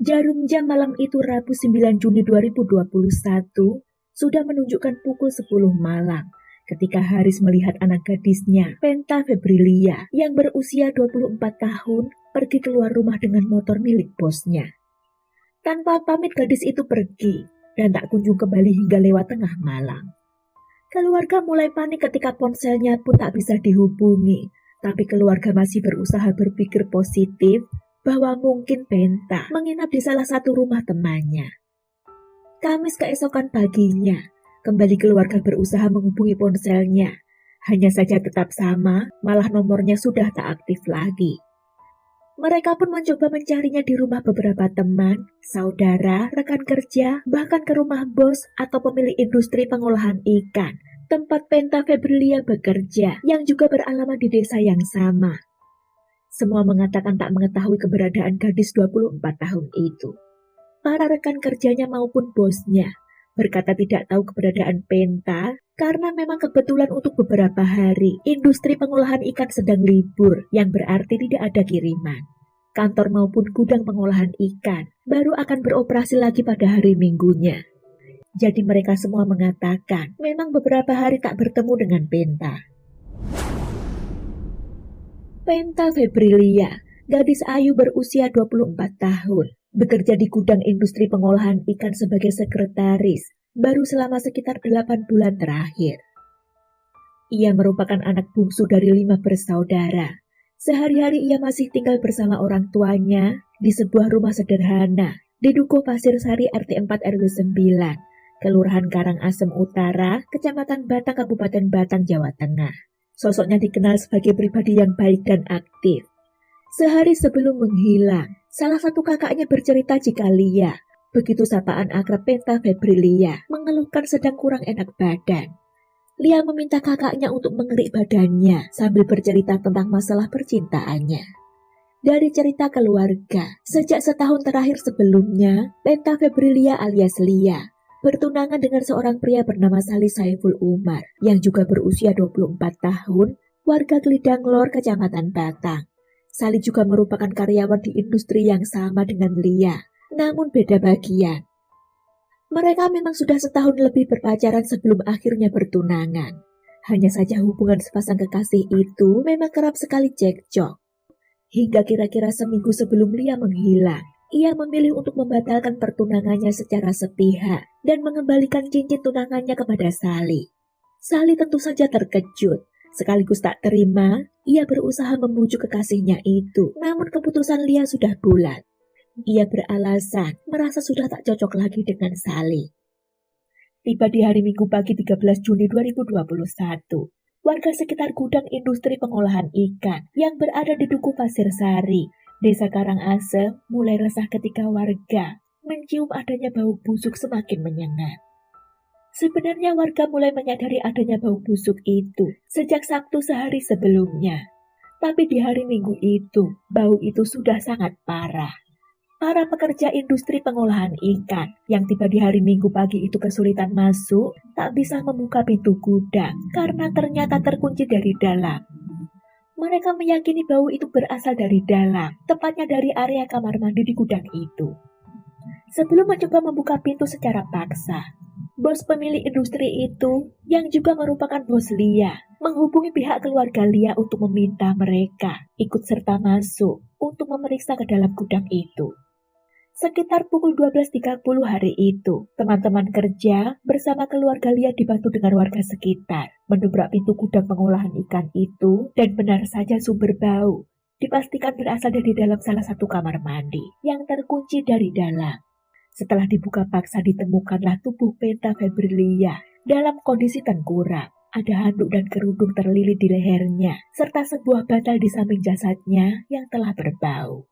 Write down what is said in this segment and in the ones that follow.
Jarum jam malam itu Rabu 9 Juni 2021 sudah menunjukkan pukul 10 malam ketika Haris melihat anak gadisnya, Penta Febrilia, yang berusia 24 tahun, pergi keluar rumah dengan motor milik bosnya. Tanpa pamit gadis itu pergi dan tak kunjung kembali hingga lewat tengah malam. Keluarga mulai panik ketika ponselnya pun tak bisa dihubungi, tapi keluarga masih berusaha berpikir positif bahwa mungkin Penta menginap di salah satu rumah temannya. Kamis keesokan paginya, kembali keluarga berusaha menghubungi ponselnya. Hanya saja tetap sama, malah nomornya sudah tak aktif lagi. Mereka pun mencoba mencarinya di rumah beberapa teman, saudara, rekan kerja, bahkan ke rumah bos atau pemilik industri pengolahan ikan, tempat Penta Febrilia bekerja, yang juga beralamat di desa yang sama. Semua mengatakan tak mengetahui keberadaan gadis 24 tahun itu. Para rekan kerjanya maupun bosnya berkata tidak tahu keberadaan Penta karena memang kebetulan untuk beberapa hari industri pengolahan ikan sedang libur, yang berarti tidak ada kiriman. Kantor maupun gudang pengolahan ikan baru akan beroperasi lagi pada hari Minggunya. Jadi mereka semua mengatakan memang beberapa hari tak bertemu dengan Penta. Penta Febrilia, gadis ayu berusia 24 tahun, bekerja di gudang industri pengolahan ikan sebagai sekretaris, baru selama sekitar 8 bulan terakhir. Ia merupakan anak bungsu dari 5 bersaudara. Sehari-hari ia masih tinggal bersama orang tuanya di sebuah rumah sederhana di Dukuh Pasir Sari RT 4 RW 9, Kelurahan Karangasem Utara, Kecamatan Batang, Kabupaten Batang, Jawa Tengah. Sosoknya dikenal sebagai pribadi yang baik dan aktif. Sehari sebelum menghilang, salah satu kakaknya bercerita jika Lia, begitu sapaan akrab Penta Febrilia, mengeluhkan sedang kurang enak badan. Lia meminta kakaknya untuk mengerik badannya sambil bercerita tentang masalah percintaannya. Dari cerita keluarga, sejak setahun terakhir sebelumnya, Penta Febrilia alias Lia bertunangan dengan seorang pria bernama Salih Saiful Umar yang juga berusia 24 tahun, warga Gelidang Lor, Kecamatan Batang. Salih juga merupakan karyawan di industri yang sama dengan Lia, namun beda bagian. Mereka memang sudah setahun lebih berpacaran sebelum akhirnya bertunangan. Hanya saja hubungan sepasang kekasih itu memang kerap sekali cekcok. Hingga kira-kira seminggu sebelum Lia menghilang, ia memilih untuk membatalkan pertunangannya secara sepihak dan mengembalikan cincin tunangannya kepada Salih. Salih tentu saja terkejut, sekaligus tak terima. Ia berusaha membujuk kekasihnya itu, namun keputusan Lia sudah bulat. Ia beralasan merasa sudah tak cocok lagi dengan Salih. Tiba di hari Minggu pagi 13 Juni 2021, warga sekitar gudang industri pengolahan ikan yang berada di Dukuh Pasir Sari, Desa Karangasem, mulai resah ketika warga mencium adanya bau busuk semakin menyengat. Sebenarnya warga mulai menyadari adanya bau busuk itu sejak Sabtu sehari sebelumnya. Tapi di hari Minggu itu, bau itu sudah sangat parah. Para pekerja industri pengolahan ikan yang tiba di hari Minggu pagi itu kesulitan masuk, tak bisa membuka pintu gudang karena ternyata terkunci dari dalam. Mereka meyakini bau itu berasal dari dalam, tepatnya dari area kamar mandi di gudang itu. Sebelum mencoba membuka pintu secara paksa, bos pemilik industri itu, yang juga merupakan bos Lia, menghubungi pihak keluarga Lia untuk meminta mereka ikut serta masuk untuk memeriksa ke dalam gudang itu. Sekitar pukul 12.30 hari itu, teman-teman kerja bersama keluarga Lia dibantu dengan warga sekitar mendobrak pintu gudang pengolahan ikan itu, dan benar saja sumber bau dipastikan berasal dari dalam salah satu kamar mandi yang terkunci dari dalam. Setelah dibuka paksa ditemukanlah tubuh Penta Febrilia dalam kondisi tengkurap. Ada handuk dan kerudung terlilit di lehernya, serta sebuah bantal di samping jasadnya yang telah berbau.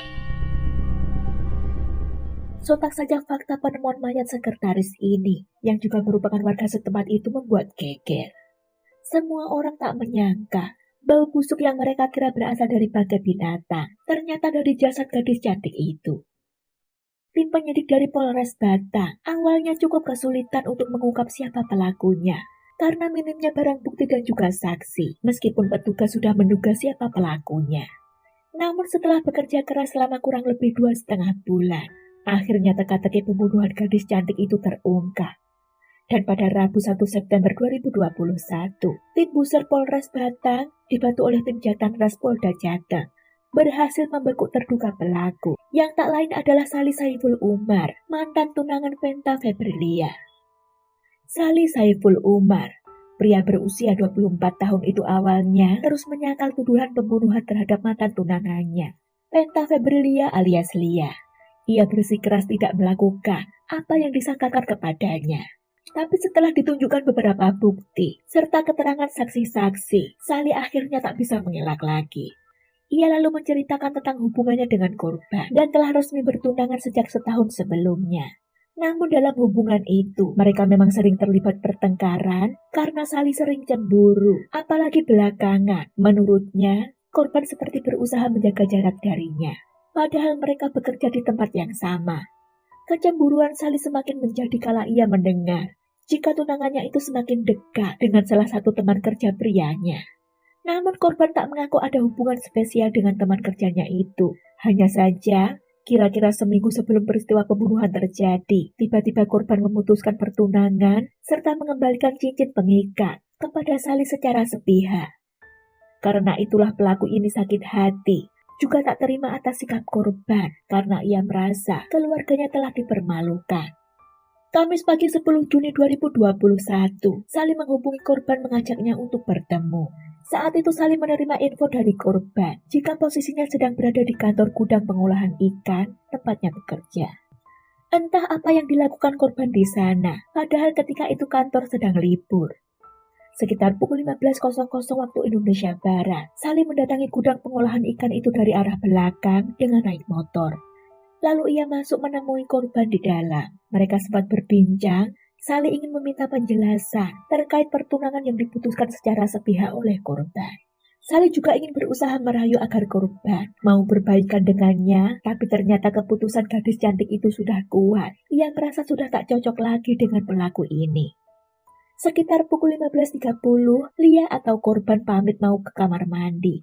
Sontak saja fakta penemuan mayat sekretaris ini, yang juga merupakan warga setempat itu, membuat geger. Semua orang tak menyangka bau busuk yang mereka kira berasal dari bangkai binatang, ternyata dari jasad gadis cantik itu. Tim penyidik dari Polres Batang awalnya cukup kesulitan untuk mengungkap siapa pelakunya, karena minimnya barang bukti dan juga saksi, meskipun petugas sudah menduga siapa pelakunya. Namun setelah bekerja keras selama kurang lebih 2,5 bulan, Akhirnya teka-teki pembunuhan gadis cantik itu terungkap. Dan pada Rabu 1 September 2021, tim Buser Polres Batang dibantu oleh tim Jatanras Polda Jateng berhasil membekuk terduga pelaku yang tak lain adalah Sali Saiful Umar, mantan tunangan Penta Febrilia. Sali Saiful Umar, pria berusia 24 tahun itu awalnya terus menyangkal tuduhan pembunuhan terhadap mantan tunangannya, Penta Febrilia alias Lia. Ia bersikeras tidak melakukan apa yang disangkakan kepadanya. Tapi setelah ditunjukkan beberapa bukti serta keterangan saksi-saksi, Sali akhirnya tak bisa mengelak lagi. Ia lalu menceritakan tentang hubungannya dengan korban dan telah resmi bertunangan sejak setahun sebelumnya. Namun dalam hubungan itu, mereka memang sering terlibat pertengkaran karena Sali sering cemburu. Apalagi belakangan, menurutnya, korban seperti berusaha menjaga jarak darinya. Padahal mereka bekerja di tempat yang sama. Kecemburuan Sali semakin menjadi kala ia mendengar jika tunangannya itu semakin dekat dengan salah satu teman kerja prianya. Namun korban tak mengaku ada hubungan spesial dengan teman kerjanya itu. Hanya saja, kira-kira seminggu sebelum peristiwa pembunuhan terjadi, tiba-tiba korban memutuskan pertunangan serta mengembalikan cincin pengikat kepada Sali secara sepihak. Karena itulah pelaku ini sakit hati, juga tak terima atas sikap korban karena ia merasa keluarganya telah dipermalukan. Kamis pagi 10 Juni 2021, Sali menghubungi korban mengajaknya untuk bertemu. Saat itu Sali menerima info dari korban jika posisinya sedang berada di kantor gudang pengolahan ikan tempatnya bekerja. Entah apa yang dilakukan korban di sana, padahal ketika itu kantor sedang libur. Sekitar pukul 15.00 waktu Indonesia Barat, Sali mendatangi gudang pengolahan ikan itu dari arah belakang dengan naik motor. Lalu ia masuk menemui korban di dalam. Mereka sempat berbincang. Sali ingin meminta penjelasan terkait pertunangan yang diputuskan secara sepihak oleh korban. Sali juga ingin berusaha merayu agar korban mau berbaikan dengannya, tapi ternyata keputusan gadis cantik itu sudah kuat. Ia merasa sudah tak cocok lagi dengan pelaku ini. Sekitar pukul 15.30, Lia atau korban pamit mau ke kamar mandi.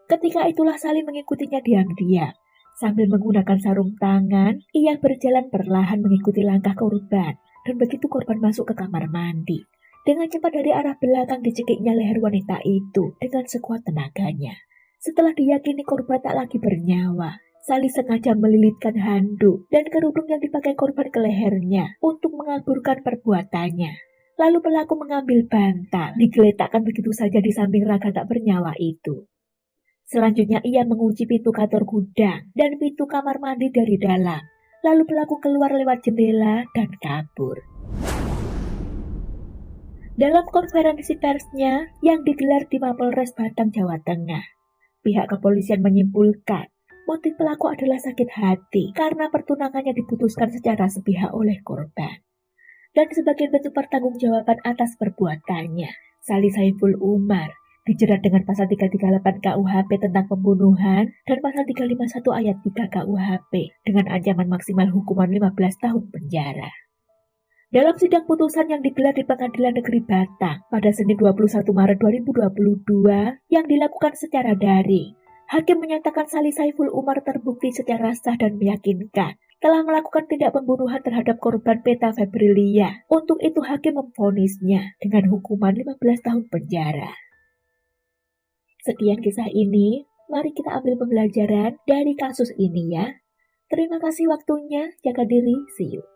Ketika itulah Sali mengikutinya diam-diam. Sambil menggunakan sarung tangan, ia berjalan perlahan mengikuti langkah korban. Dan begitu korban masuk ke kamar mandi, dengan cepat dari arah belakang dicekiknya leher wanita itu dengan sekuat tenaganya. Setelah diyakini korban tak lagi bernyawa, Sali sengaja melilitkan handuk dan kerudung yang dipakai korban ke lehernya untuk mengaburkan perbuatannya. Lalu pelaku mengambil bantal, digeletakkan begitu saja di samping raga tak bernyawa itu. Selanjutnya ia mengunci pintu kantor gudang dan pintu kamar mandi dari dalam. Lalu pelaku keluar lewat jendela dan kabur. Dalam konferensi persnya yang digelar di Mapolres Batang, Jawa Tengah, pihak kepolisian menyimpulkan motif pelaku adalah sakit hati karena pertunangannya diputuskan secara sepihak oleh korban. Dan sebagai bentuk pertanggungjawaban atas perbuatannya, Sali Saiful Umar dijerat dengan pasal 338 KUHP tentang pembunuhan dan pasal 351 ayat 3 KUHP dengan ancaman maksimal hukuman 15 tahun penjara. Dalam sidang putusan yang digelar di Pengadilan Negeri Batang pada Senin 21 Maret 2022 yang dilakukan secara daring, hakim menyatakan Sali Saiful Umar terbukti secara sah dan meyakinkan telah melakukan tindak pembunuhan terhadap korban Penta Febrilia. Untuk itu hakim memvonisnya dengan hukuman 15 tahun penjara. Sekian kisah ini, mari kita ambil pembelajaran dari kasus ini ya. Terima kasih waktunya, jaga diri, see you.